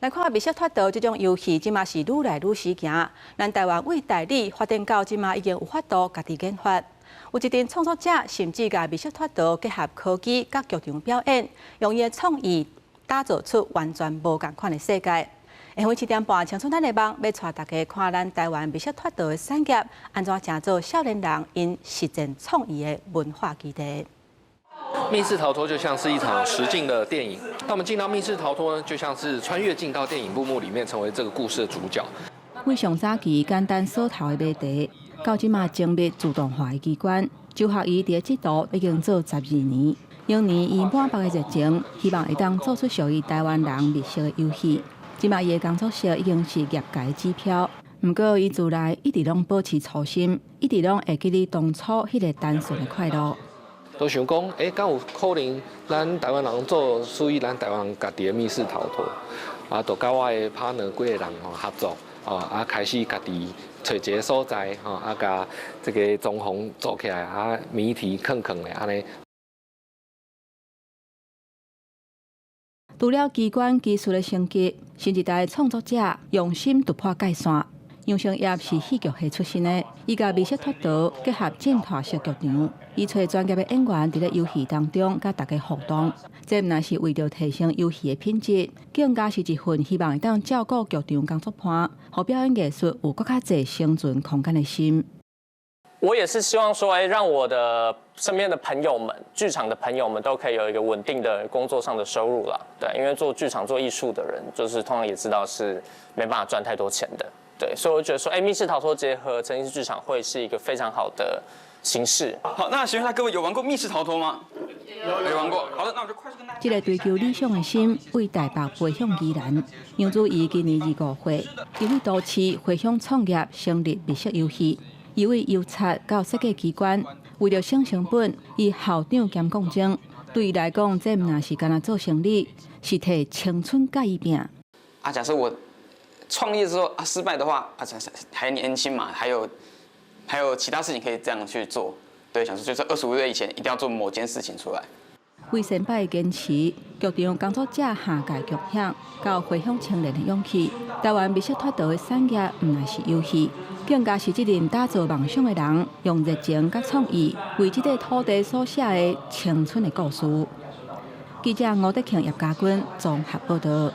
來看密室脫逃這種遊戲，即馬是愈來愈時行。咱台灣為代理發展到即馬已經有法度家己研發。有一陣創作者甚至甲密室脫逃結合科技，甲劇場表演，用伊的創意打造出完全無共款的世界。下暝7點半，青春咱的網要帶大家看咱台灣密室脫逃的產業，安怎成就少年人因實踐創意的文化基地。密室逃脫就像是一場實境的電影，那我們進到密室逃脫呢，就像是穿越進到電影幕裡面，成為這個故事的主角。為上早期簡單鎖頭的謎題，到即馬精密自動化的機關，就學伊佇這度已經做12年。永年以滿腹的熱情，希望會當做出屬於台灣人密室的遊戲。即馬伊的工作室已經是業界指標，不過伊自來一直攏保持初心，一直攏會記得當初迄個單純的快樂。都想講，敢有可能咱台灣人做屬於咱台灣人家己的密室逃脫，啊，就甲我的 partner 幾個人合作，啊，開始家己找一個所在，啊，甲這個裝潢做起來，啊，謎題囥的安尼。除了機關技術的升級，新一代創作者用心突破界線。楊成業是戲劇系出身的，伊甲密室脫逃結合正拖式劇場，伊找專業的演員佇咧遊戲當中甲大家互動。這毋但是為着提升遊戲的品質，更加是一份希望會當照顧劇場工作伴，互表演藝術有更加儕生存空間的心。我也是希望說，讓我的身邊的朋友們、劇場的朋友們都可以有一個穩定的工作上的收入啦。對，因為做劇场、做藝術的人，就是通常也知道是沒辦法賺太多錢的。對，所以我覺得說，密室逃脫結合沉浸式劇場會是一個非常好的形式。好，那請問一下各位有玩過密室逃脫嗎？有玩過。好的，那我就快速跟大家。這個追求理想的心，為台北飛向宜蘭。楊祖儀今年25歲，由於都市回鄉創業，成立密室遊戲。由於郵冊到設計機關，為了省成本，伊校長兼講證。對伊來講，這毋但是干那做生意，是替青春改一拼。假設我創業之後失敗的話，還年輕嘛，還有其他事情可以這樣去做。對，想說就是25歲以前一定要做某件事情出來。為先輩堅持，劇場工作者下界劇響，到回鄉青年的勇氣。台灣密室脫逃的產業毋但是遊戲，更加是這陣打造夢想的人，用熱情甲創意為這個土地所寫的青春的故事。記者吳德慶、葉家軍綜合報道。